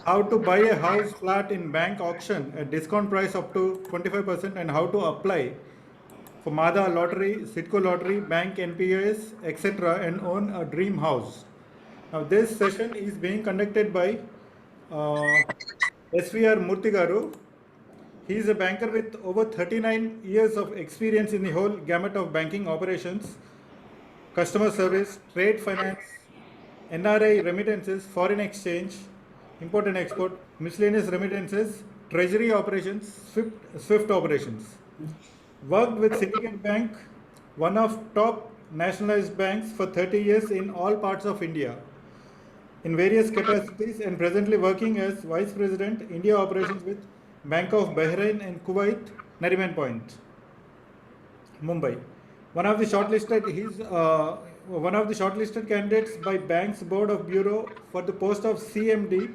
how to buy a house flat in bank auction at discount price up to 25% and how to apply for MHADA lottery, Sitco lottery, bank NPS, etc. and own a dream house. Now this session is being conducted by uh, SVR Murthy. He is a banker with over 39 years of experience in the whole gamut of banking operations, customer service, trade finance, NRI remittances, foreign exchange, import and export, miscellaneous remittances, treasury operations, Swift operations. Worked with Syndicate Bank, one of top nationalized banks for 30 years in all parts of India, in various capacities and presently working as Vice President, India Operations with Bank of Bahrain and Kuwait, Nariman Point, Mumbai. One of the shortlisted, he's one of the shortlisted candidates by Bank's Board of Bureau for the post of CMD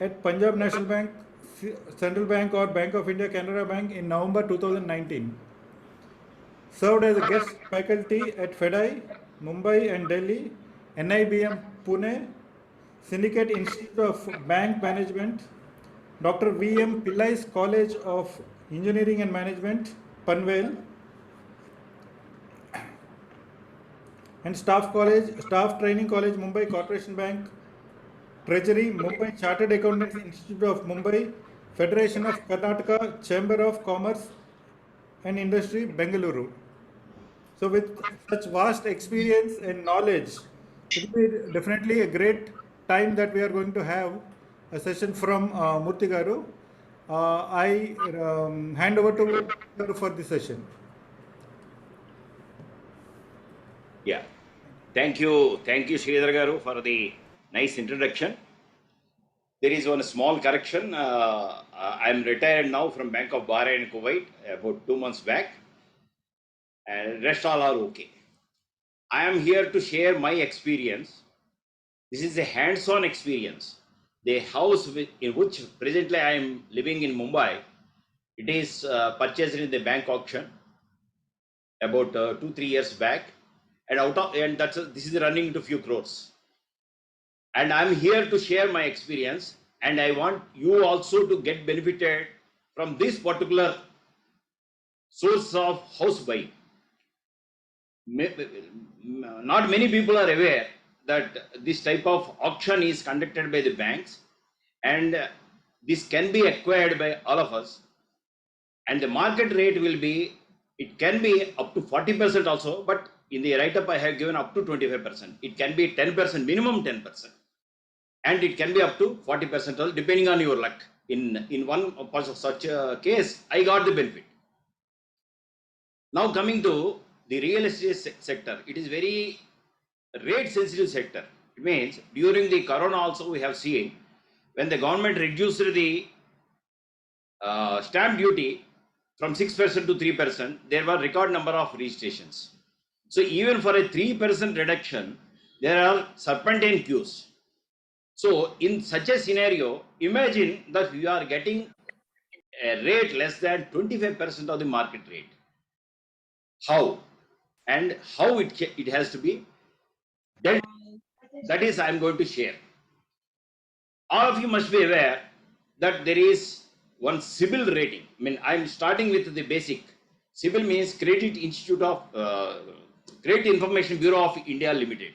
at Punjab National Bank, Central Bank or Bank of India, Canara Bank in November 2019. Served as a guest faculty at FEDI, Mumbai and Delhi, NIBM Pune, Syndicate Institute of Bank Management, Dr. V.M. Pillai's College of Engineering and Management, Panvel, and Staff Training College, Mumbai, Corporation Bank, Treasury, Mumbai, Chartered Accountants Institute of Mumbai, Federation of Karnataka, Chamber of Commerce and Industry, Bengaluru. So with such vast experience and knowledge, it will be definitely a great time that we are going to have a session from Murthy Garu. I hand over to Garu for the session. Yeah. Thank you, Sridhar Garu, for the nice introduction. There is one small correction. I am retired now from Bank of Bahrain and Kuwait about 2 months back, and rest all are okay. I am here to share my experience. This is a hands-on experience. The house in which presently I am living in Mumbai, it is purchased in the bank auction about 2-3 years back. And this is running into few crores. And I'm here to share my experience, and I want you also to get benefited from this particular source of house buying. Not many people are aware that this type of auction is conducted by the banks, and this can be acquired by all of us. And the market rate will be, it can be up to 40% also, but in the write-up I have given up to 25%. It can be 10%, minimum 10%. And it can be up to 40% also, depending on your luck. In one of such a case, I got the benefit. Now coming to the real estate sector, it is very rate sensitive sector. It means during the corona also we have seen when the government reduced the stamp duty from 6% to 3%, there were record number of registrations. So even for a 3% reduction, there are serpentine queues. So in such a scenario, imagine that you are getting a rate less than 25% of the market rate. How? And how it has to be dealt. That is I am going to share. All of you must be aware that there is one CIBIL rating. I mean, I am starting with the basic. CIBIL means Credit Information Bureau of India Limited.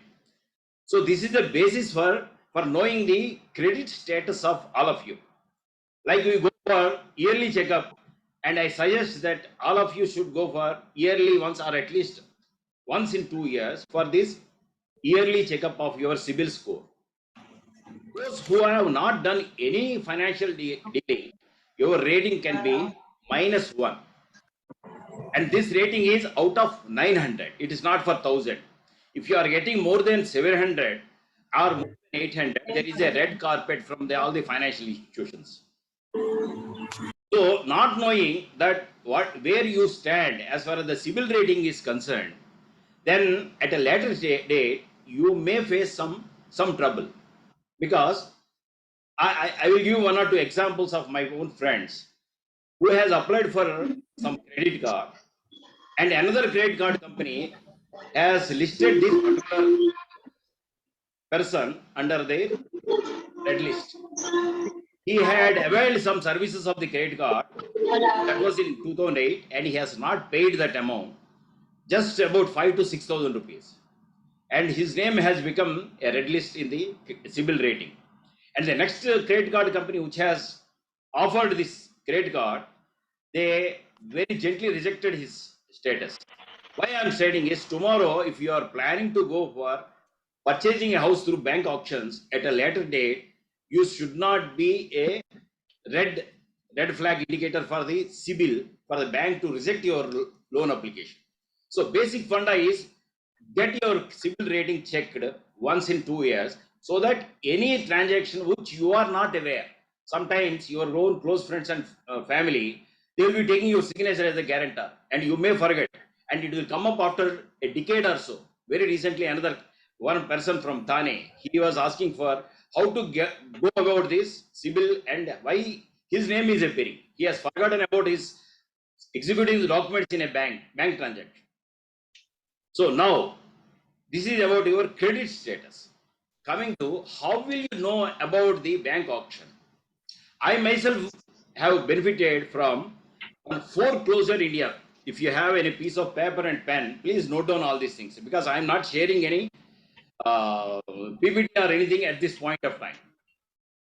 So this is the basis for knowing the credit status of all of you. Like we go for yearly checkup, and I suggest that all of you should go for yearly once or at least once in 2 years for this yearly checkup of your CIBIL score. Those who have not done any financial dealing, your rating can be -1. And this rating is out of 900. It is not for 1000. If you are getting more than 700 or more than 800, there is a red carpet from all the financial institutions. So not knowing that where you stand as far as the CIBIL rating is concerned, then at a later date, you may face some trouble. Because I will give 1 or 2 examples of my own friends who has applied for some credit card, and another credit card company has listed this particular person under their red list. he had availed some services of the credit card. That was in 2008, and he has not paid that amount, just about 5 to 6,000 rupees. And his name has become a red list in the CIBIL rating. And the next credit card company which has offered this credit card, they very gently rejected his status. Why I am saying is, tomorrow, if you are planning to go for purchasing a house through bank auctions at a later date, you should not be a red flag indicator for the CIBIL for the bank to reject your loan application. So basic funda is get your CIBIL rating checked once in 2 years, so that any transaction which you are not aware, sometimes your own close friends and family, they will be taking your signature as a guarantor, and you may forget, and it will come up after a decade or so. Very recently, another one person from Thane, he was asking for how to go about this CIBIL and why his name is appearing. He has forgotten about his executing the documents in a bank transaction. So now, this is about your credit status. Coming to how will you know about the bank auction? I myself have benefited from foreclosure India. If you have any piece of paper and pen, please note down all these things, because I am not sharing any PPT or anything at this point of time.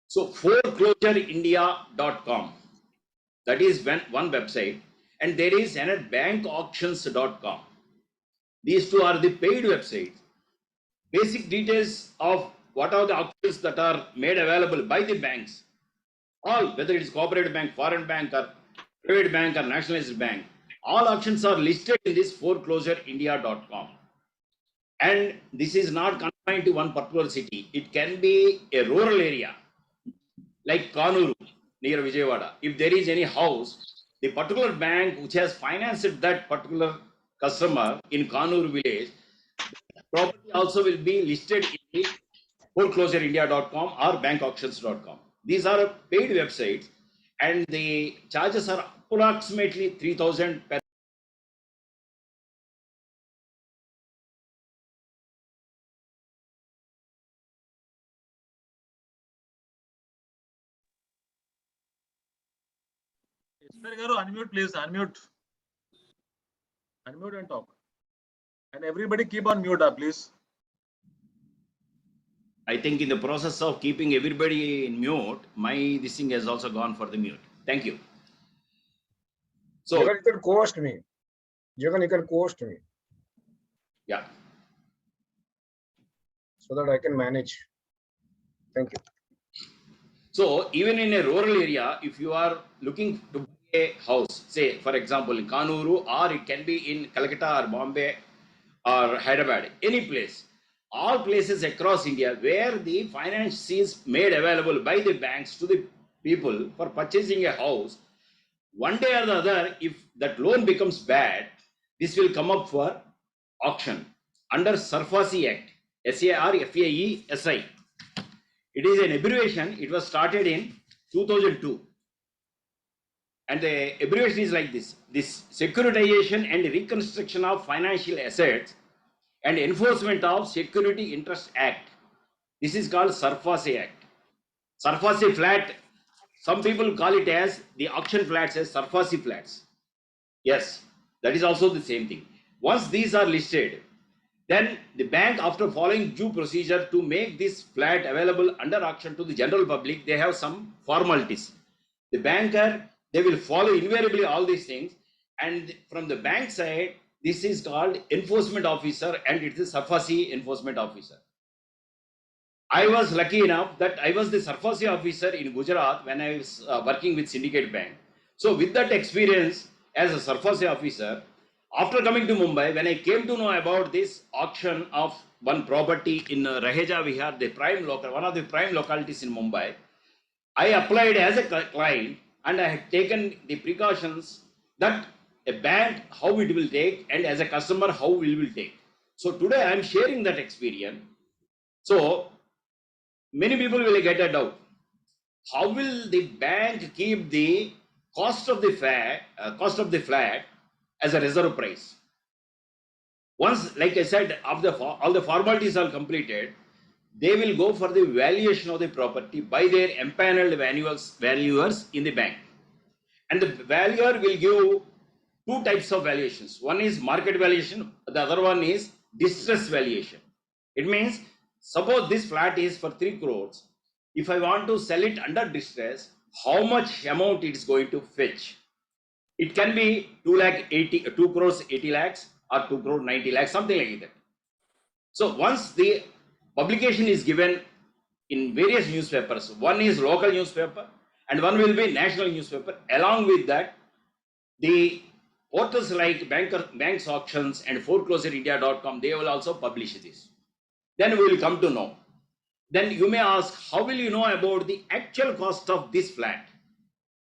So foreclosureindia.com, that is one website, and there is another bankauctions.com. These two are the paid websites. Basic details of what are the auctions that are made available by the banks, all, whether it is cooperative bank, foreign bank, or private bank, or nationalized bank, all auctions are listed in this foreclosureindia.com. And this is not confined to one particular city. It can be a rural area like Kanuru near Vijayawada. If there is any house, the particular bank which has financed that particular customer in Kanuru village, property also will be listed in the foreclosureindia.com or bankauctions.com. These are paid websites, and the charges are approximately 3,000 per. Ismail Garu, unmute please, unmute. Unmute and talk. And everybody keep on mute, please. I think in the process of keeping everybody in mute, this thing has also gone for the mute. Thank you. So Jagan, you can co-host me. Jagan, you can co-host me. Yeah. So that I can manage. Thank you. So even in a rural area, if you are looking to buy a house, say for example in Kanuru, or it can be in Calcutta or Bombay or Hyderabad, any place, all places across India where the finance is made available by the banks to the people for purchasing a house, one day or the other, if that loan becomes bad, this will come up for auction under SARFAESI Act, SARFAESI. It is an abbreviation. It was started in 2002. And the abbreviation is like this: this Securitization and Reconstruction of Financial Assets and Enforcement of Security Interest Act. This is called SARFAESI Act. SARFAESI flat, some people call it as the auction flats as SARFAESI flats. Yes, that is also the same thing. Once these are listed, then the bank, after following due procedure to make this flat available under auction to the general public, they have some formalities. The banker, they will follow invariably all these things, and from the bank side, this is called enforcement officer, and it is SARFAESI enforcement officer. I was lucky enough that I was the SARFAESI officer in Gujarat when I was working with Syndicate Bank. So with that experience as a SARFAESI officer, after coming to Mumbai, when I came to know about this auction of one property in Raheja Vihar, the one of the prime localities in Mumbai, I applied as a client, and I had taken the precautions that a bank, how it will take, and as a customer, how we will take. So today I am sharing that experience. So many people will get a doubt. How will the bank keep the cost of the flat as a reserve price? Once, like I said, all the formalities are completed, they will go for the valuation of the property by their empaneled valuers in the bank. And the valuer will give two types of valuations. One is market valuation, the other one is distress valuation. It means, suppose this flat is for 3 crores. If I want to sell it under distress, how much amount it is going to fetch? It can be 2 crores 80 lakhs or 2 crore 90 lakhs, something like that. So once the publication is given in various newspapers, one is local newspaper and one will be national newspaper. Along with that, the portals like Banks Auctions and foreclosure.india.com, they will also publish this. Then we will come to know. Then you may ask, how will you know about the actual cost of this flat,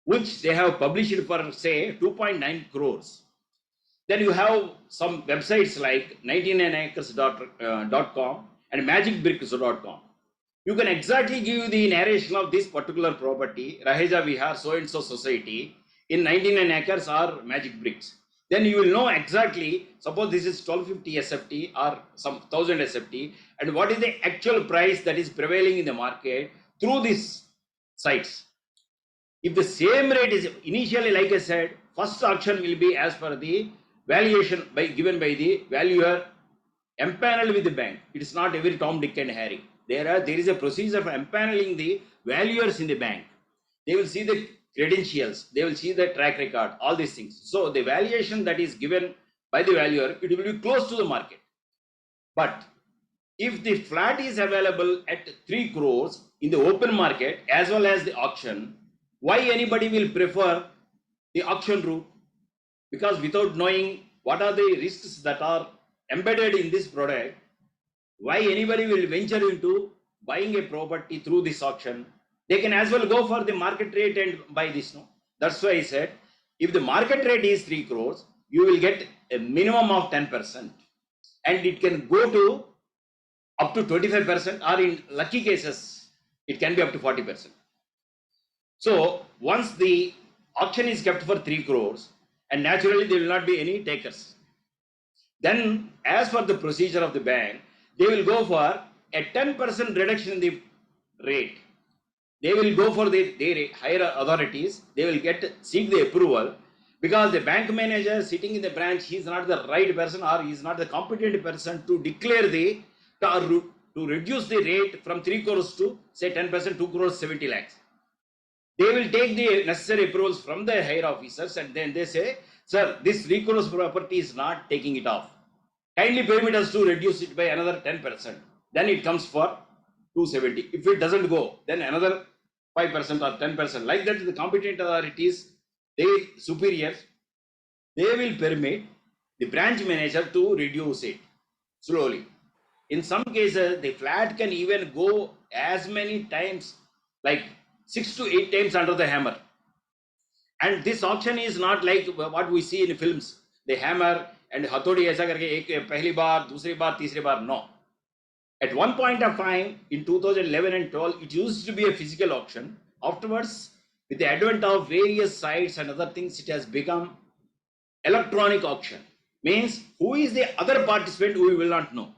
which they have published for, say, 2.9 crores. Then you have some websites like 99acres.com and magicbricks.com. You can exactly give the narration of this particular property, Raheja Vihar, so and so society, in 99 acres or Magic Bricks. Then you will know exactly, suppose this is 1250 SFT or some 1000 SFT, and what is the actual price that is prevailing in the market through these sites. If the same rate is initially, like I said, first auction will be as per the valuation given by the valuer empaneled with the bank. It is not every Tom, Dick and Harry. There is a procedure for empaneling the valuers in the bank. They will see the credentials, they will see the track record, all these things. So the valuation that is given by the valuer, it will be close to the market. But if the flat is available at 3 crores in the open market as well as the auction, why anybody will prefer the auction route? Because without knowing what are the risks that are embedded in this product, why anybody will venture into buying a property through this auction? They can as well go for the market rate and buy this. No, that's why I said, if the market rate is 3 crores, you will get a minimum of 10%, and it can go to up to 25%, or in lucky cases, it can be up to 40%. So once the auction is kept for 3 crores, and naturally there will not be any takers, then as per the procedure of the bank, they will go for a 10% reduction in the rate. They will go for their higher authorities. They will seek the approval, because the bank manager sitting in the branch, he is not the right person, or he is not the competent person to declare to reduce the rate from 3 crores to say 10%, 2 crores 70 lakhs. They will take the necessary approvals from the higher officers, and then they say, sir, this 3 crores property is not taking it off. Kindly permit us to reduce it by another 10%. Then it comes for 270. If it doesn't go, then another 5% or 10%. Like that, the competent authorities, their superiors, they will permit the branch manager to reduce it slowly. In some cases, the flat can even go as many times, like 6 to 8 times under the hammer. And this auction is not like what we see in films, the hammer and hathodi aisa karke ek pehli baar, dusri baar, teesri baar. No. At one point of time in 2011 and 12, it used to be a physical auction. Afterwards, with the advent of various sites and other things, it has become electronic auction. Means who is the other participant, we will not know.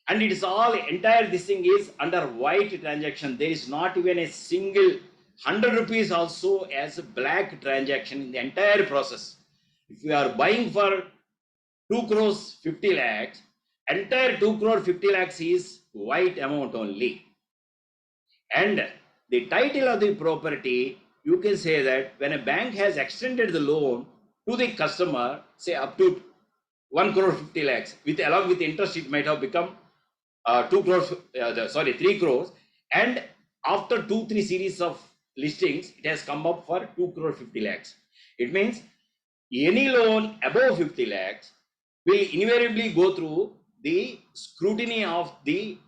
And it is all entire, this thing is under white transaction. There is not even a single 100 rupees also as a black transaction in the entire process. If you are buying for 2 crores 50 lakhs, entire 2 crore 50 lakhs is white amount only. And the title of the property, you can say that when a bank has extended the loan to the customer, say up to 1 crore 50 lakhs, along with interest, it might have become 3 crores. And after 2-3 series of listings, it has come up for 2 crore 50 lakhs. It means any loan above 50 lakhs will invariably go through the scrutiny of the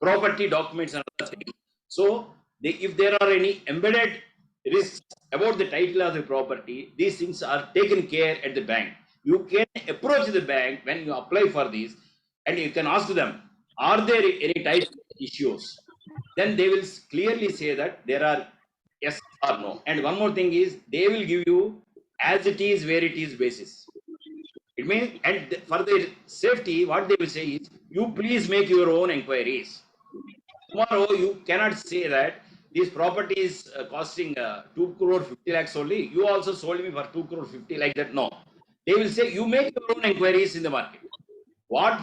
property documents and other things. So if there are any embedded risks about the title of the property, these things are taken care at the bank. You can approach the bank when you apply for this, and you can ask them, are there any title issues? Then they will clearly say that there are yes or no. And one more thing is, they will give you as it is, where it is basis. It means, and for their safety, what they will say is, you please make your own inquiries. Tomorrow you cannot say that this property is costing 2 crore 50 lakhs only. You also sold me for 2 crore 50 like that. No, they will say you make your own inquiries in the market. What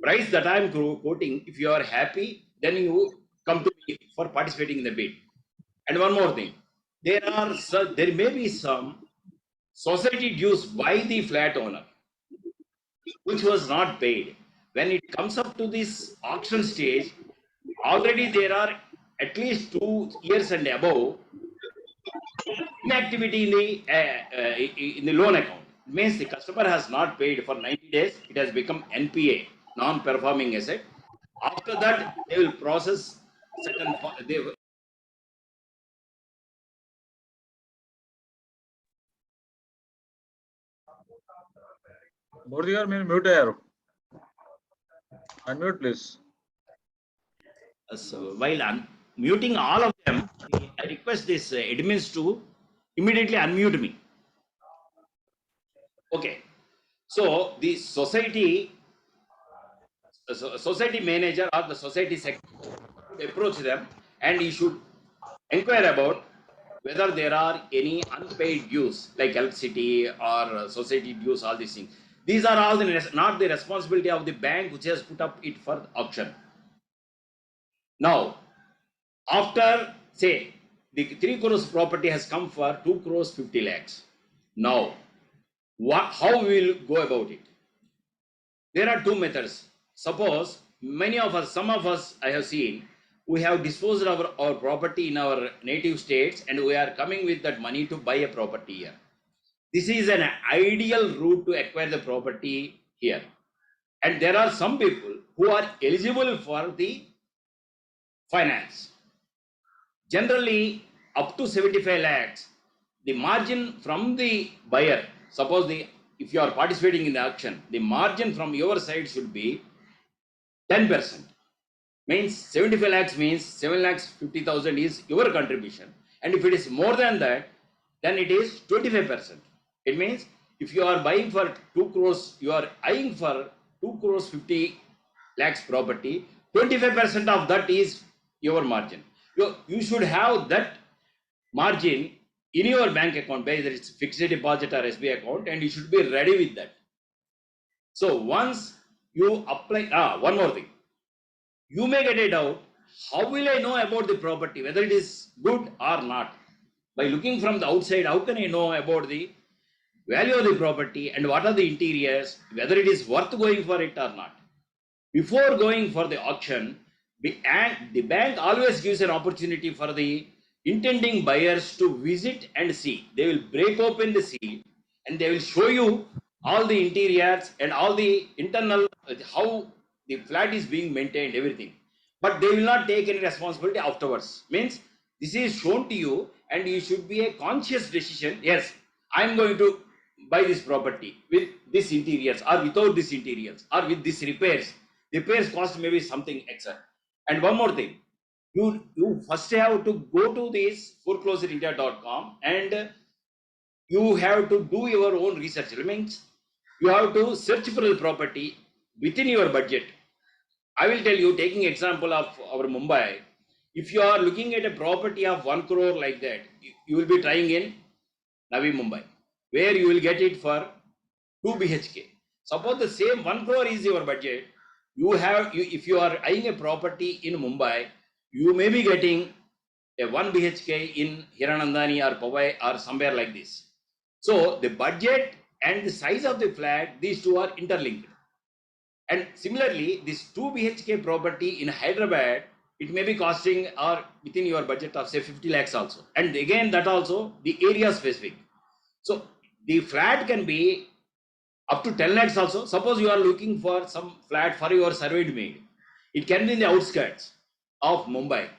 price that I am quoting, if you are happy, then you come to me for participating in the bid. And one more thing, there may be some society dues by the flat owner, which was not paid. When it comes up to this auction stage, already there are at least 2 years and above inactivity in the loan account. It means the customer has not paid for 90 days. It has become NPA, non-performing asset. After that, they will process certain. Modi garu మీరు mute అయ్యారు. Unmute please. So while muting all of them, I request this admins to immediately unmute me. Okay. So the society manager or the society secretary should approach them, and he should inquire about whether there are any unpaid dues like electricity or society dues, all these things. These are all not the responsibility of the bank which has put up it for auction. Now, after say the 3 crores property has come for 2 crores 50 lakhs. Now, how we will go about it? There are two methods. Suppose some of us I have seen, we have disposed of our property in our native states and we are coming with that money to buy a property here. This is an ideal route to acquire the property here. And there are some people who are eligible for the finance. Generally, up to 75 lakhs, the margin from the buyer, suppose if you are participating in the auction, the margin from your side should be 10%. Means 75 lakhs means 7 lakhs 50,000 is your contribution. And if it is more than that, then it is 25%. It means if you are buying for 2 crores, you are eyeing for 2 crores 50 lakhs property, 25% of that is your margin. You should have that margin in your bank account, whether it's fixed deposit or SBI account, and you should be ready with that. So once you apply, one more thing, you may get a doubt, how will I know about the property, whether it is good or not? By looking from the outside, how can I know about the value of the property and what are the interiors, whether it is worth going for it or not? Before going for the auction, the bank always gives an opportunity for the intending buyers to visit and see. They will break open the seal and they will show you all the interiors and all the internal, how the flat is being maintained, everything. But they will not take any responsibility afterwards. Means this is shown to you and you should be a conscious decision. Yes, I am going to buy this property with this interiors or without this interiors or with this repairs. Repairs cost maybe something extra. And one more thing, you first have to go to this forecloserindia.com and you have to do your own research. It means you have to search for the property within your budget. I will tell you, taking example of our Mumbai, if you are looking at a property of 1 crore like that, you will be trying in Navi Mumbai, where you will get it for 2 BHK. Suppose the same 1 crore is your budget, if you are eyeing a property in Mumbai, you may be getting a 1 BHK in Hiranandani or Powai or somewhere like this. So the budget and the size of the flat, these two are interlinked. And similarly, this 2 BHK property in Hyderabad, it may be costing or within your budget of say 50 lakhs also. And again, that also the area specific. So the flat can be up to 10 lakhs also. Suppose you are looking for some flat for your surveyed maid. It can be in the outskirts of Mumbai,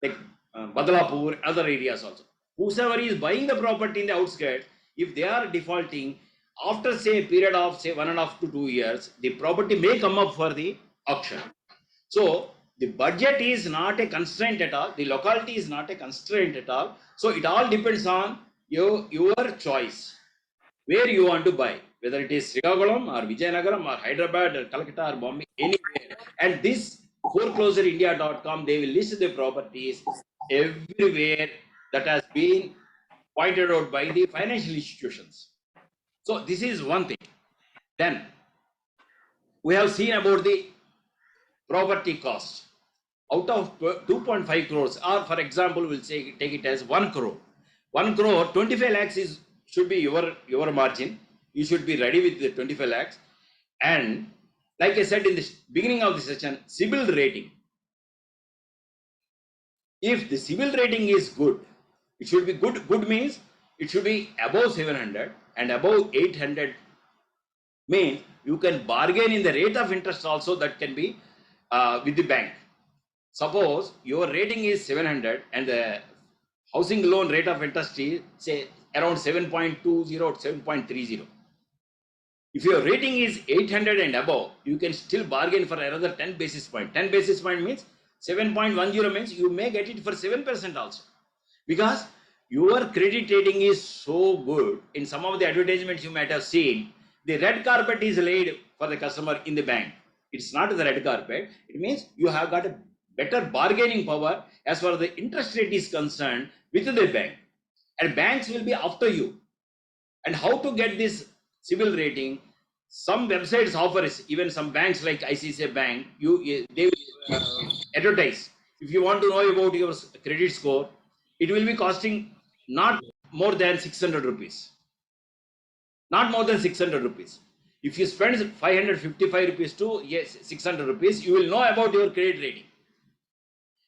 like Badlapur, other areas also. Whosoever is buying the property in the outskirts, if they are defaulting, after say a period of say 1.5 to 2 years, the property may come up for the auction. So the budget is not a constraint at all. The locality is not a constraint at all. So it all depends on your choice, where you want to buy, whether it is Srikakulam or Vijayanagaram or Hyderabad or Calcutta or Bombay, anywhere. And this foreclosure.india.com, they will list the properties everywhere that has been pointed out by the financial institutions. So this is one thing. Then we have seen about the property cost. Out of 2.5 crores, or for example, we'll say take it as 1 crore. 1 crore, 25 lakhs should be your margin. You should be ready with the 25 lakhs. And like I said in the beginning of the session, CIBIL rating. If the CIBIL rating is good, it should be good. Good means it should be above 700 and above 800 means you can bargain in the rate of interest also, that can be with the bank. Suppose your rating is 700 and the housing loan rate of interest is say around 7.20 or 7.30. If your rating is 800 and above, you can still bargain for another 10 basis point. 10 basis point means 7.10 means you may get it for 7% also. Because your credit rating is so good. In some of the advertisements you might have seen, the red carpet is laid for the customer in the bank. It's not the red carpet. It means you have got a better bargaining power as far as the interest rate is concerned with the bank. And banks will be after you. And how to get this CIBIL rating? Some websites offer it. Even some banks like ICICI Bank, they will advertise. If you want to know about your credit score, it will be costing not more than 600 rupees. Not more than 600 rupees. If you spend 555 rupees to 600 rupees, you will know about your credit rating.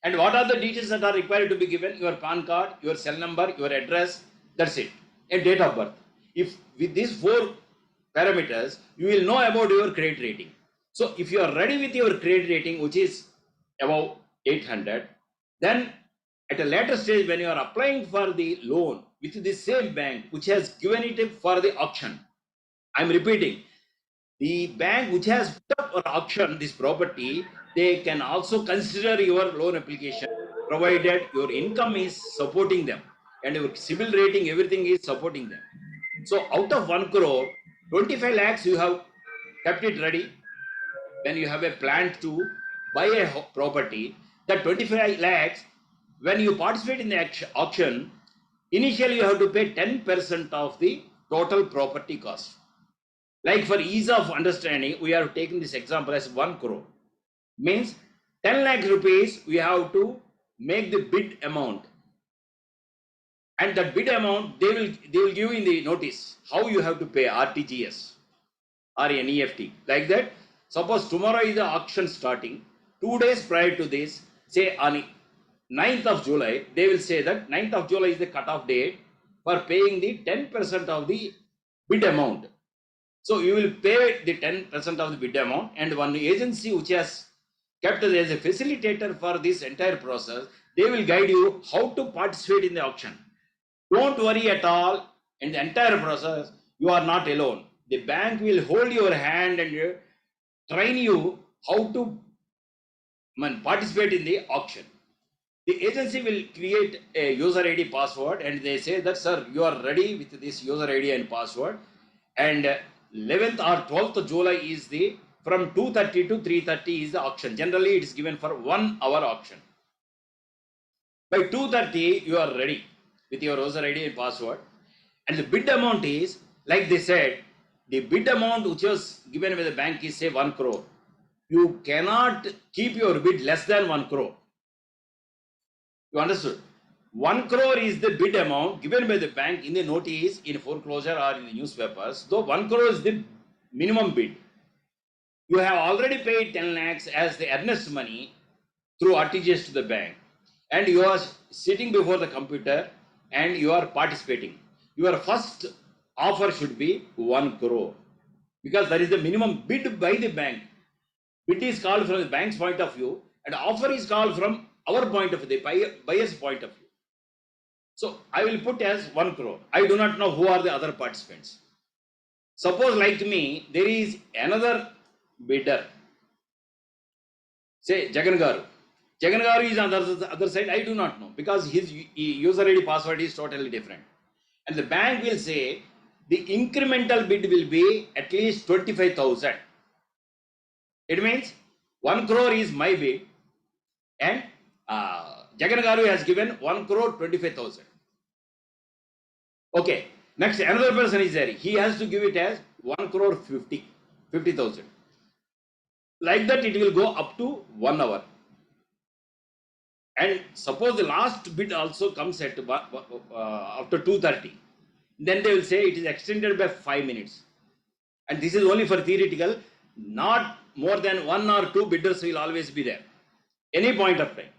And what are the details that are required to be given? Your PAN card, your cell number, your address, that's it. And date of birth. If with these 4 parameters, you will know about your credit rating. So if you are ready with your credit rating, which is above 800, then at a later stage when you are applying for the loan with the same bank which has given it for the auction, I am repeating, the bank which has put up for auction this property, they can also consider your loan application provided your income is supporting them and your CIBIL rating, everything is supporting them. So out of 1 crore, 25 lakhs you have kept it ready. When you have a plan to buy a property, that 25 lakhs, when you participate in the auction, initially you have to pay 10% of the total property cost. Like for ease of understanding, we are taking this example as 1 crore. Means 10 lakh rupees we have to make the bid amount. And that bid amount, they will give in the notice how you have to pay RTGS or an EFT. Like that, suppose tomorrow is the auction starting, 2 days prior to this, say on 9th of July, they will say that 9th of July is the cutoff date for paying the 10% of the bid amount. So you will pay the 10% of the bid amount, and one agency which has kept as a facilitator for this entire process, they will guide you how to participate in the auction. Don't worry at all. In the entire process, you are not alone. The bank will hold your hand and train you how to participate in the auction. The agency will create a user ID password and they say that, sir, you are ready with this user ID and password. And 11th or 12th of July is the, from 2:30 to 3:30 is the auction. Generally, it is given for 1 hour auction. By 2:30, you are ready with your user ID and password. And the bid amount is, like they said, the bid amount which was given by the bank is say 1 crore. You cannot keep your bid less than 1 crore. You understood? 1 crore is the bid amount given by the bank in the notice, in foreclosure or in the newspapers. Though 1 crore is the minimum bid. You have already paid 10 lakhs as the earnest money through RTGS to the bank. And you are sitting before the computer and you are participating. Your first offer should be 1 crore. Because that is the minimum bid by the bank. Bid is called from the bank's point of view and offer is called from our point of view, the buyer's point of view. So I will put as 1 crore. I do not know who are the other participants. Suppose like me, there is another bidder. Say Jagan Garu. Jagan Garu is on the other side. I do not know because his user ID password is totally different. And the bank will say the incremental bid will be at least 25,000. It means 1 crore is my bid, and Jagan Garu has given 1 crore 25,000. Okay, next another person is there. He has to give it as 1 crore 50,000. Like that, it will go up to 1 hour. And suppose the last bid also comes at after 2:30, then they will say it is extended by 5 minutes. And this is only for theoretical. Not more than 1 or 2 bidders will always be there, any point of time.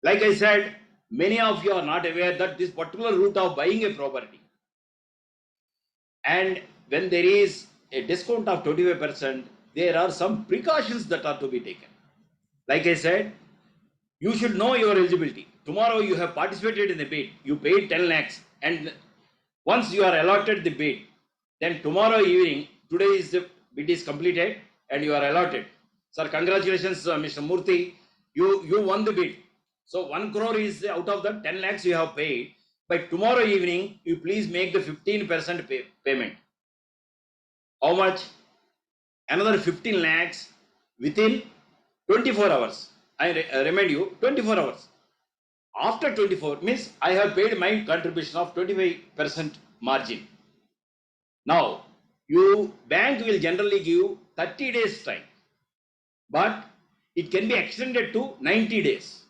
Like I said, many of you are not aware that this particular route of buying a property, and when there is a discount of 25%, there are some precautions that are to be taken. Like I said, you should know your eligibility. Tomorrow you have participated in the bid, you paid 10 lakhs, and once you are allotted the bid, then tomorrow evening, today is the bid is completed and you are allotted. Sir, congratulations, Mr. Murthy, you won the bid. So 1 crore is out of the 10 lakhs you have paid. By tomorrow evening, you please make the 15% payment. How much? Another 15 lakhs within 24 hours. I remind you, 24 hours. After 24 means I have paid my contribution of 25% margin. Now, bank will generally give 30 days time, but it can be extended to 90 days.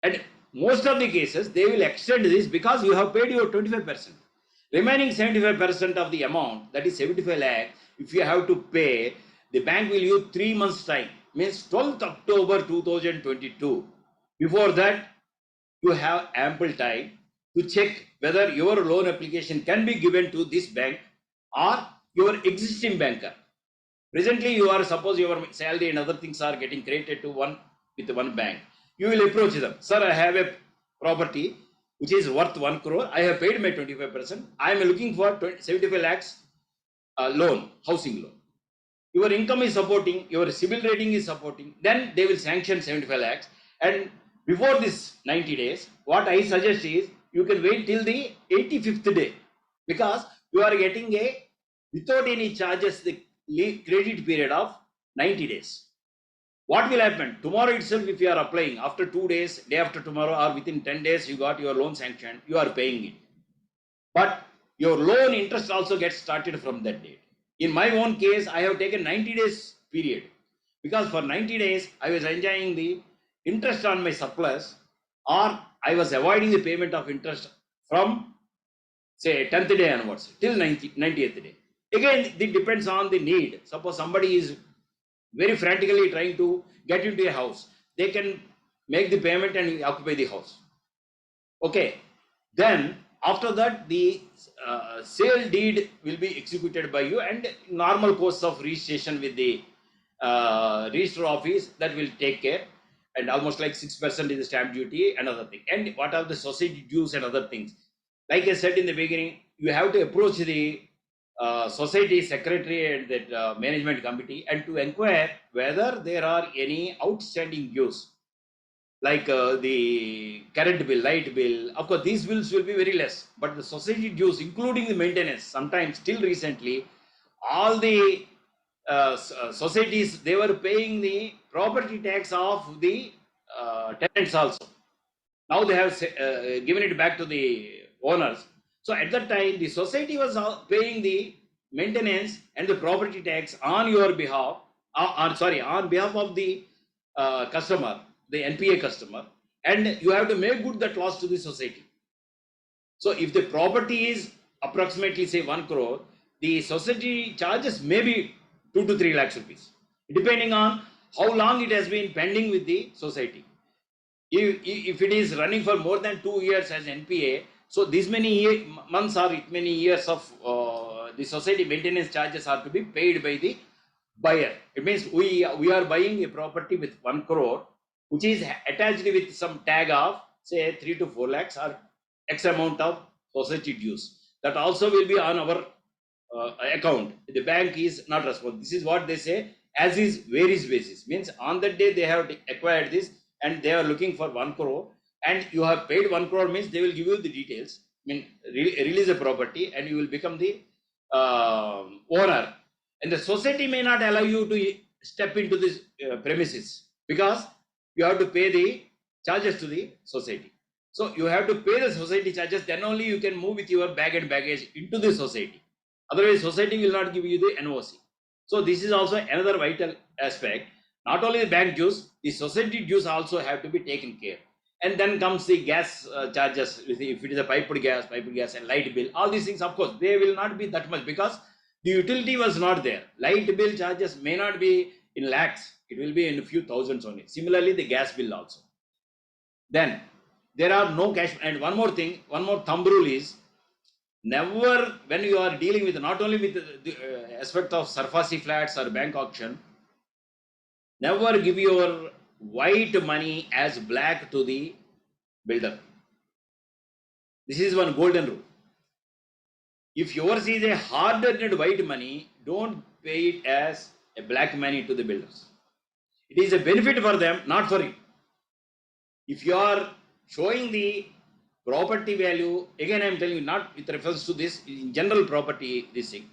And most of the cases, they will extend this because you have paid your 25%. Remaining 75% of the amount, that is 75 lakh, if you have to pay, the bank will use 3 months time, means 12th October 2022. Before that, you have ample time to check whether your loan application can be given to this bank or your existing banker. Presently, you are, suppose your salary and other things are getting created to one bank. You will approach them. Sir, I have a property which is worth 1 crore. I have paid my 25%. I am looking for 75 lakhs loan, housing loan. Your income is supporting, your civil rating is supporting, then they will sanction 75 lakhs. And before this 90 days, what I suggest is you can wait till the 85th day, because you are getting a without any charges the credit period of 90 days. What will happen? Tomorrow itself, if you are applying, after 2 days, day after tomorrow, or within 10 days, you got your loan sanctioned, you are paying it. But your loan interest also gets started from that date. In my own case, I have taken 90 days period, because for 90 days, I was enjoying the interest on my surplus, or I was avoiding the payment of interest from, say, 10th day onwards till 90th day. Again, it depends on the need. Suppose somebody is very frantically trying to get into a house, they can make the payment and occupy the house. Okay, then after that, the sale deed will be executed by you, and normal course of registration with the register office, that will take care. And almost like 6% is the stamp duty and other thing. And what are the society dues and other things? Like I said in the beginning, you have to approach the society secretary and the management committee and to inquire whether there are any outstanding dues, like the current bill, light bill. Of course, these bills will be very less, but the society dues, including the maintenance, sometimes till recently, all the societies, they were paying the property tax of the tenants also. Now they have given it back to the owners. So at that time, the society was paying the maintenance and the property tax on your behalf, on behalf of the customer, the NPA customer, and you have to make good that loss to the society. So if the property is approximately, say, 1 crore, the society charges maybe 2 to 3 lakhs rupees, depending on how long it has been pending with the society. If it is running for more than 2 years as NPA, so these many months or many years of the society maintenance charges are to be paid by the buyer. It means we are buying a property with 1 crore, which is attached with some tag of, say, 3 to 4 lakhs or X amount of society dues. That also will be on our account. The bank is not responsible. This is what they say, as is varies basis. Means on that day they have acquired this and they are looking for 1 crore, and you have paid 1 crore, means they will give you the details. I mean, release the property and you will become the owner. And the society may not allow you to step into this premises because you have to pay the charges to the society. So you have to pay the society charges, then only you can move with your bag and baggage into the society. Otherwise, society will not give you the NOC. So this is also another vital aspect. Not only the bank dues, the society dues also have to be taken care. And then comes the gas charges. If it is a piped gas and light bill, all these things, of course, they will not be that much because the utility was not there. Light bill charges may not be in lakhs. It will be in a few thousands only. Similarly, the gas bill also. Then there are no cash. And one more thing, one more thumb rule is never, when you are dealing with not only with the aspect of surface flats or bank auction, never give your white money as black to the builder. This is one golden rule. If yours is a hard-earned white money, don't pay it as a black money to the builders. It is a benefit for them, not for you. If you are showing the property value, again I am telling you, not with reference to this, in general property, this thing.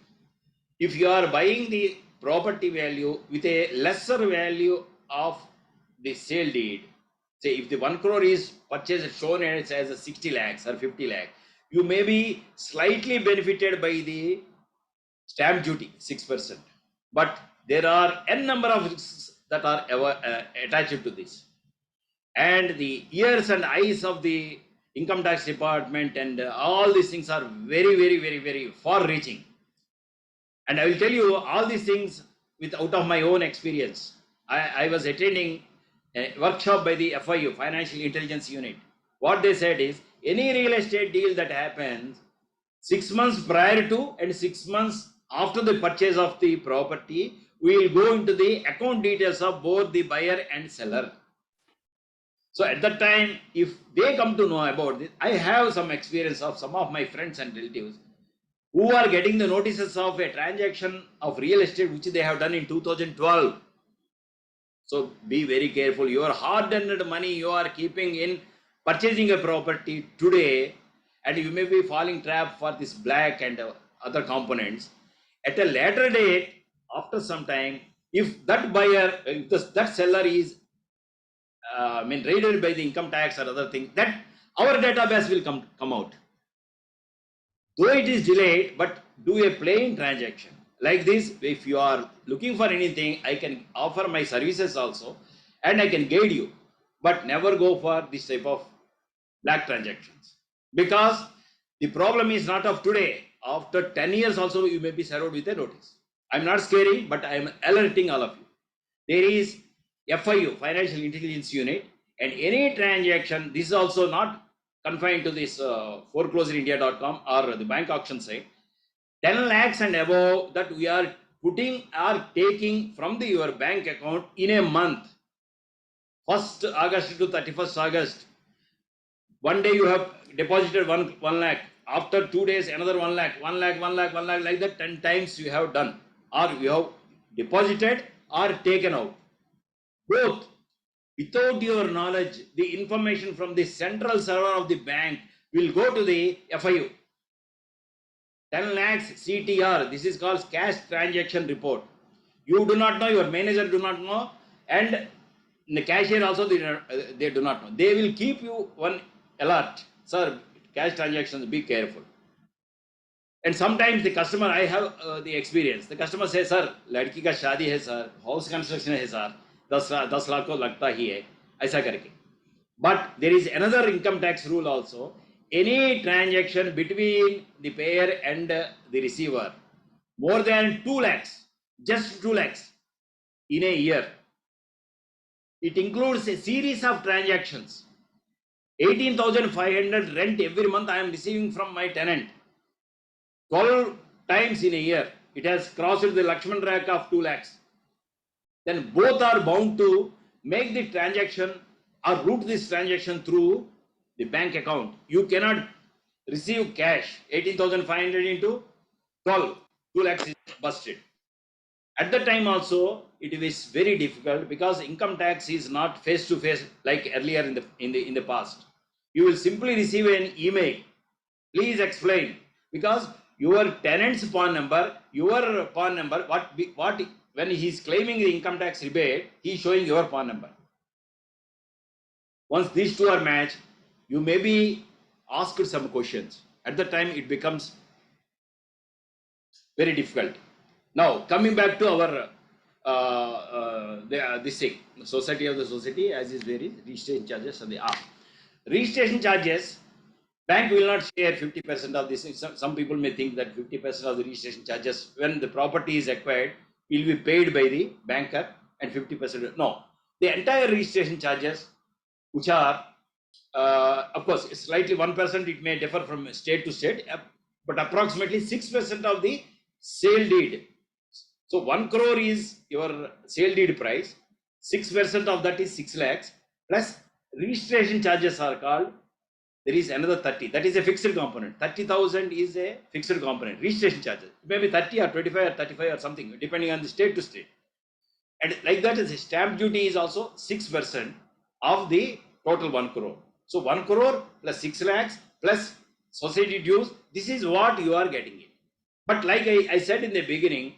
If you are buying the property value with a lesser value of the sale deed, say if the 1 crore is purchased shown as a 60 lakhs or 50 lakh, you may be slightly benefited by the stamp duty 6%, but there are n number of risks that are attached to this, and the ears and eyes of the income tax department and all these things are very far reaching. And I will tell you all these things out of my own experience. I was attending a workshop by the FIU, Financial Intelligence Unit. What they said is, any real estate deal that happens 6 months prior to and 6 months after the purchase of the property, we will go into the account details of both the buyer and seller. So at that time, if they come to know about this, I have some experience of some of my friends and relatives who are getting the notices of a transaction of real estate which they have done in 2012. So be very careful. Your hard-earned money you are keeping in purchasing a property today, and you may be falling trap for this black and other components. At a later date, after some time, if that buyer, if that seller is raided by the income tax or other thing, that our database will come out. Though it is delayed, but do a plain transaction. Like this, if you are looking for anything, I can offer my services also and I can guide you. But never go for this type of black transactions. Because the problem is not of today. After 10 years also, you may be served with a notice. I'm not scaring, but I am alerting all of you. There is FIU, Financial Intelligence Unit, and any transaction, this is also not confined to this forecloseindia.com or the bank auction site. 10 lakhs and above that we are putting or taking from your bank account in a month. 1st August to 31st August. One day you have deposited 1 lakh. After 2 days, another 1 lakh, 1 lakh, 1 lakh, 1 lakh, like that 10 times you have done. Or you have deposited or taken out. Both. Without your knowledge, the information from the central server of the bank will go to the FIU. 10 lakhs CTR, this is called cash transaction report. You do not know, your manager do not know, and the cashier also they do not know. They will keep you one alert. Sir, cash transactions, be careful. And sometimes the customer, I have the experience. The customer says, sir, ladki ka shaadi hai sir, house construction hai sir, 10 lakh ko lagta hi hai, aisa karke. But there is another income tax rule also. Any transaction between the payer and the receiver, more than 2 lakhs, just 2 lakhs in a year, it includes a series of transactions. 18,500 rent every month I am receiving from my tenant. 12 times in a year, it has crossed the Lakshman Rekha of 2 lakhs. Then both are bound to make the transaction or route this transaction through the bank account. You cannot receive cash. 18,500 into 12, 2 lakhs is busted. At that time also, it is very difficult because income tax is not face to face like earlier in the past. You will simply receive an email. Please explain, because your tenant's PAN number, what when he is claiming the income tax rebate, he is showing your PAN number. Once these two are matched, you may be asked some questions. At the time, it becomes very difficult. Now, coming back to our this thing, society of the society, as is very registration charges and the registration charges. Bank will not share 50% of this. Some people may think that 50% of the registration charges when the property is acquired will be paid by the banker and 50%. No, the entire registration charges, which are, of course, slightly 1%, it may differ from state to state, but approximately 6% of the sale deed. So 1 crore is your sale deed price, 6% of that is 6 lakhs, plus registration charges are called. There is another 30. That is a fixed component. 30,000 is a fixed component. Registration charges. Maybe 30 or 25 or 35 or something, depending on the state to state. And like that, the stamp duty is also 6% of the total 1 crore. So 1 crore plus 6 lakhs plus society dues. This is what you are getting it. But like I said in the beginning,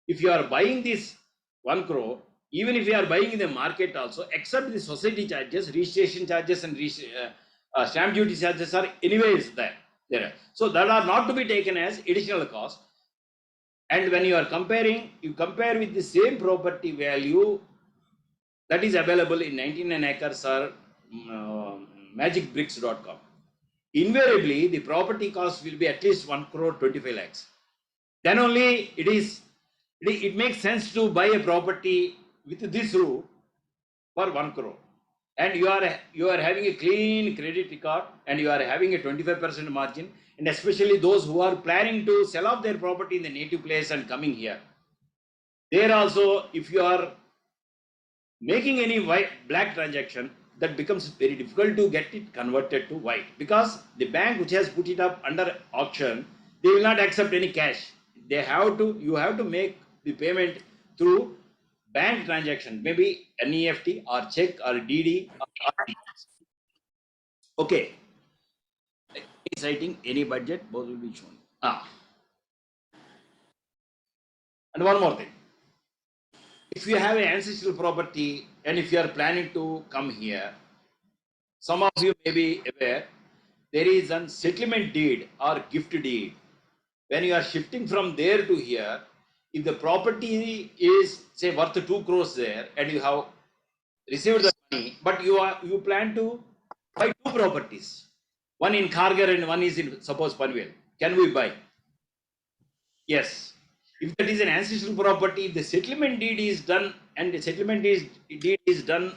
if you are buying this 1 crore, even if you are buying in the market also, except the society charges, registration charges and stamp duty charges are anyways there. So that are not to be taken as additional cost. And when you are comparing, you compare with the same property value that is available in 99 acres or magicbricks.com. Invariably, the property cost will be at least 1 crore 25 lakhs. Then only it makes sense to buy a property with this route for 1 crore. And you are having a clean credit record and you are having a 25% margin, and especially those who are planning to sell off their property in the native place and coming here. There also, if you are making any black transaction, that becomes very difficult to get it converted to white, because the bank which has put it up under auction, they will not accept any cash. You have to make the payment through bank transaction, maybe NEFT or check or DD or RTGS. Okay. Citing any budget, both will be shown. And one more thing. If you have an ancestral property and if you are planning to come here, some of you may be aware, there is a settlement deed or gift deed. When you are shifting from there to here, if the property is say worth 2 crores there and you have received the money, but you plan to buy 2 properties, one in Kharghar and one is in suppose Panvel, can we buy? Yes. If that is an ancestral property, if the settlement deed is done, and the settlement deed is done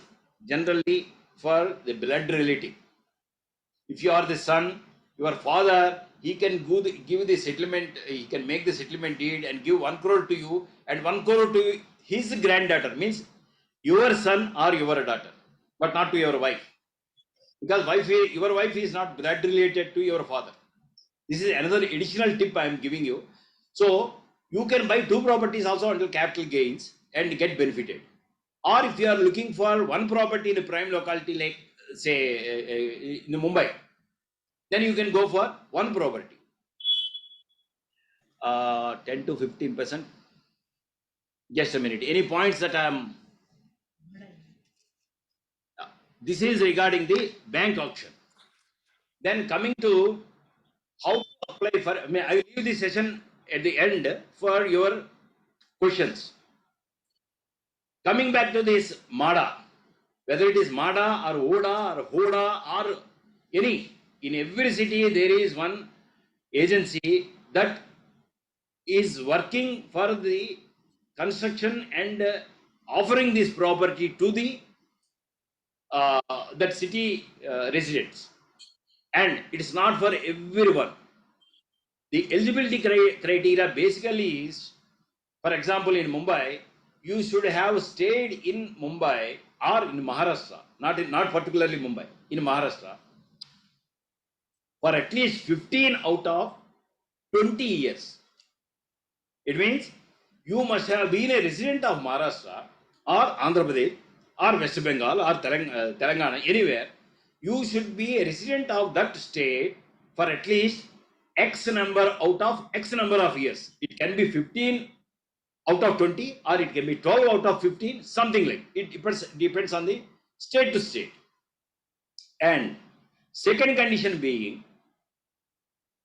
generally for the blood relative. If you are the son, your father, he can give the settlement, he can make the settlement deed and give 1 crore to you and 1 crore to his granddaughter, means your son or your daughter, but not to your wife. Because your wife is not blood related to your father. This is another additional tip I am giving you. So you can buy 2 properties also under capital gains and get benefited. Or if you are looking for one property in a prime locality, like say in Mumbai, then you can go for one property. 10 to 15%. Just a minute. Any points that I am? This is regarding the bank auction. Then coming to how to apply for, I will leave this session at the end for your questions. Coming back to this MHADA, whether it is MHADA or ODA or HODA or any, in every city there is one agency that is working for the construction and offering this property to the that city residents, and it is not for everyone. The eligibility criteria basically is, for example, in Mumbai, you should have stayed in Mumbai or in Maharashtra, not particularly Mumbai, in Maharashtra, for at least 15 out of 20 years. It means you must have been a resident of Maharashtra or Andhra Pradesh or West Bengal or Telangana, anywhere. You should be a resident of that state for at least X number out of X number of years. It can be 15 out of 20, or it can be 12 out of 15, something like it depends on the state to state. And second condition being,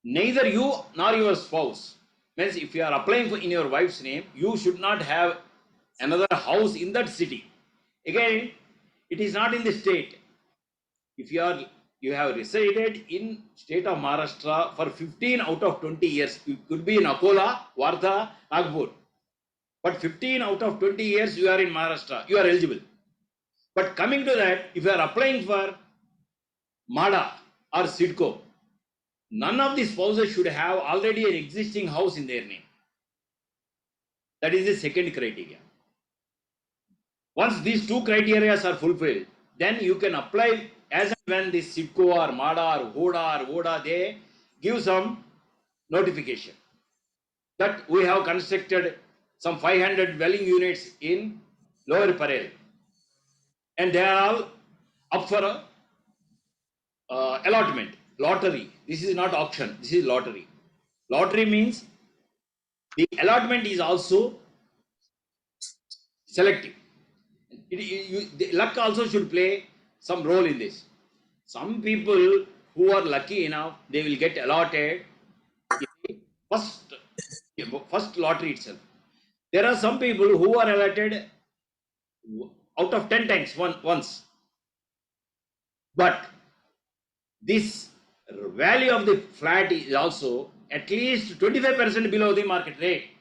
neither you nor your spouse, means if you are applying for in your wife's name, you should not have another house in that city. Again, it is not in the state. If you have resided in state of Maharashtra for 15 out of 20 years, you could be in Akola, Wardha, Nagpur. But 15 out of 20 years you are in Maharashtra, you are eligible. But coming to that, if you are applying for MHADA or SIDCO, none of the spouses should have already an existing house in their name. That is the second criteria. Once these two criteria are fulfilled, then you can apply as and when this SIDCO or MHADA or HODA or VODA, they give some notification that we have constructed some 500 dwelling units in Lower Parel, and they are all up for a allotment, lottery. This is not auction, this is lottery. Lottery means the allotment is also selective. The luck also should play some role in this. Some people who are lucky enough, they will get allotted in the first lottery itself. There are some people who are allotted out of 10 times once. But this value of the flat is also at least 25% below the market rate.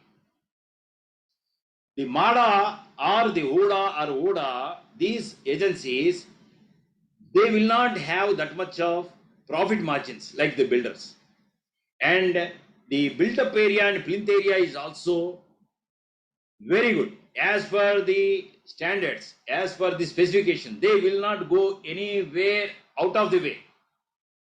The MHADA or the HODA or VODA, these agencies, they will not have that much of profit margins like the builders. And the built-up area and plinth area is also very good. As per the standards, as per the specification, they will not go anywhere out of the way.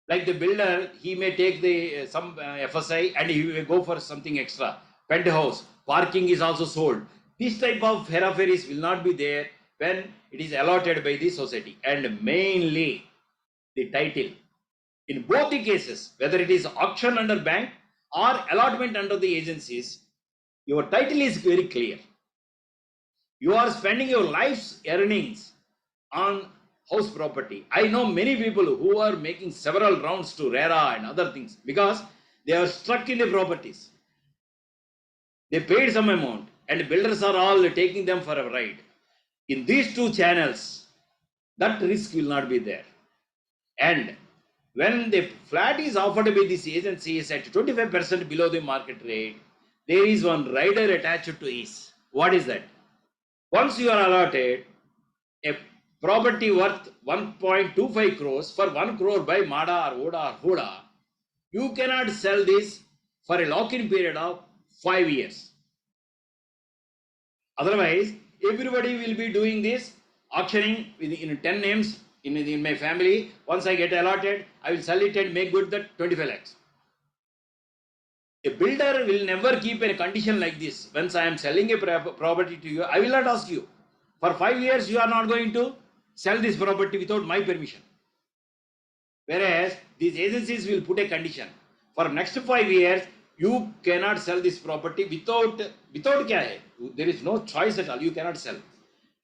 Like the builder, he may take the some FSI and he may go for something extra. Penthouse, parking is also sold. This type of heraferis will not be there when it is allotted by the society. And mainly the title. In both the cases, whether it is auction under bank or allotment under the agencies, your title is very clear. You are spending your life's earnings on house property. I know many people who are making several rounds to RERA and other things because they are stuck in the properties. They paid some amount and builders are all taking them for a ride. In these two channels, that risk will not be there. And when the flat is offered by these agencies at 25% below the market rate, there is one rider attached to it. What is that? Once you are allotted a property worth 1.25 crores for 1 crore by MHADA or VODA or HODA, you cannot sell this for a lock-in period of 5 years. Otherwise, everybody will be doing this auctioning in 10 names in my family. Once I get allotted, I will sell it and make good that 25 lakhs. A builder will never keep a condition like this. Once I am selling a property to you, I will not ask you. For 5 years, you are not going to sell this property without my permission. Whereas these agencies will put a condition. For next 5 years, you cannot sell this property without kya hai? There is no choice at all. You cannot sell.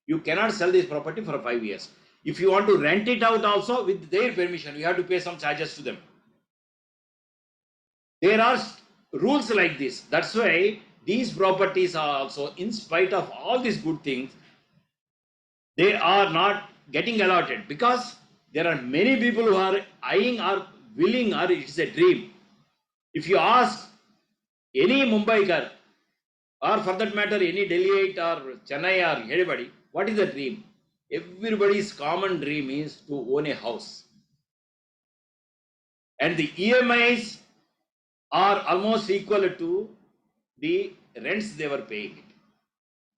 You cannot sell this property for 5 years. If you want to rent it out also with their permission, you have to pay some charges to them. There are rules like this. That's why these properties are also, in spite of all these good things, they are not getting allotted because there are many people who are eyeing or willing or it is a dream. If you ask any Mumbaikar or for that matter any Delhiite or Chennai or anybody, what is the dream? Everybody's common dream is to own a house. And the EMIs are almost equal to the rents they were paying.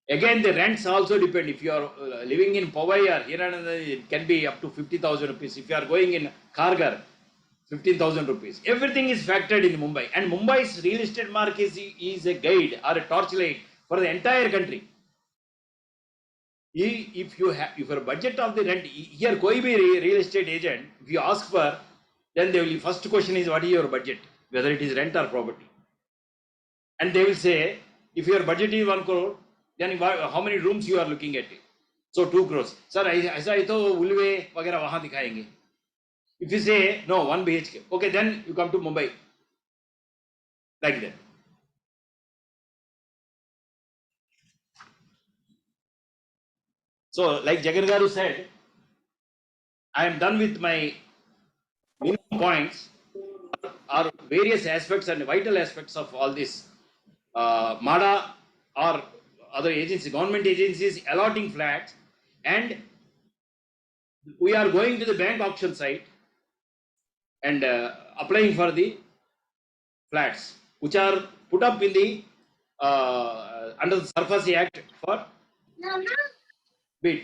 Again, the rents also depend. If you are living in Powai or Hirananda, it can be up to 50,000 rupees. If you are going in Kharghar, 15,000 rupees. Everything is factored in Mumbai. And Mumbai's real estate market is a guide or a torchlight for the entire country. If your budget of the rent, here koi bhi real estate agent, if you ask for, then they will, first question is what is your budget, whether it is rent or property. And they will say, if your budget is 1 crore, Then how many rooms you are looking at? So 2 crores. Sir, ऐसा ही तो उल्वे वगैरह वहाँ दिखाएंगे. If you say no 1 BHK, okay, then you come to Mumbai. Like that. So, like Jagan Garu said, I am done with my minimum points or various aspects and vital aspects of all this MHADA or other agencies, government agencies allotting flats, and we are going to the bank auction site and applying for the flats which are put up in the under the Surface Act for bid.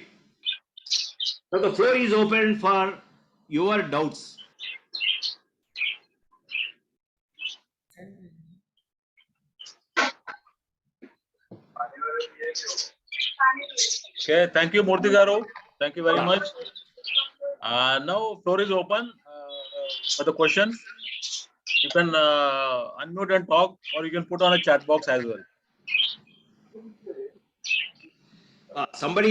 Now the floor is open for your doubts. Okay, thank you, Murthy Garu. Thank you very much. Now floor is open for the question. You can unmute and talk, or you can put on a chat box as well. Somebody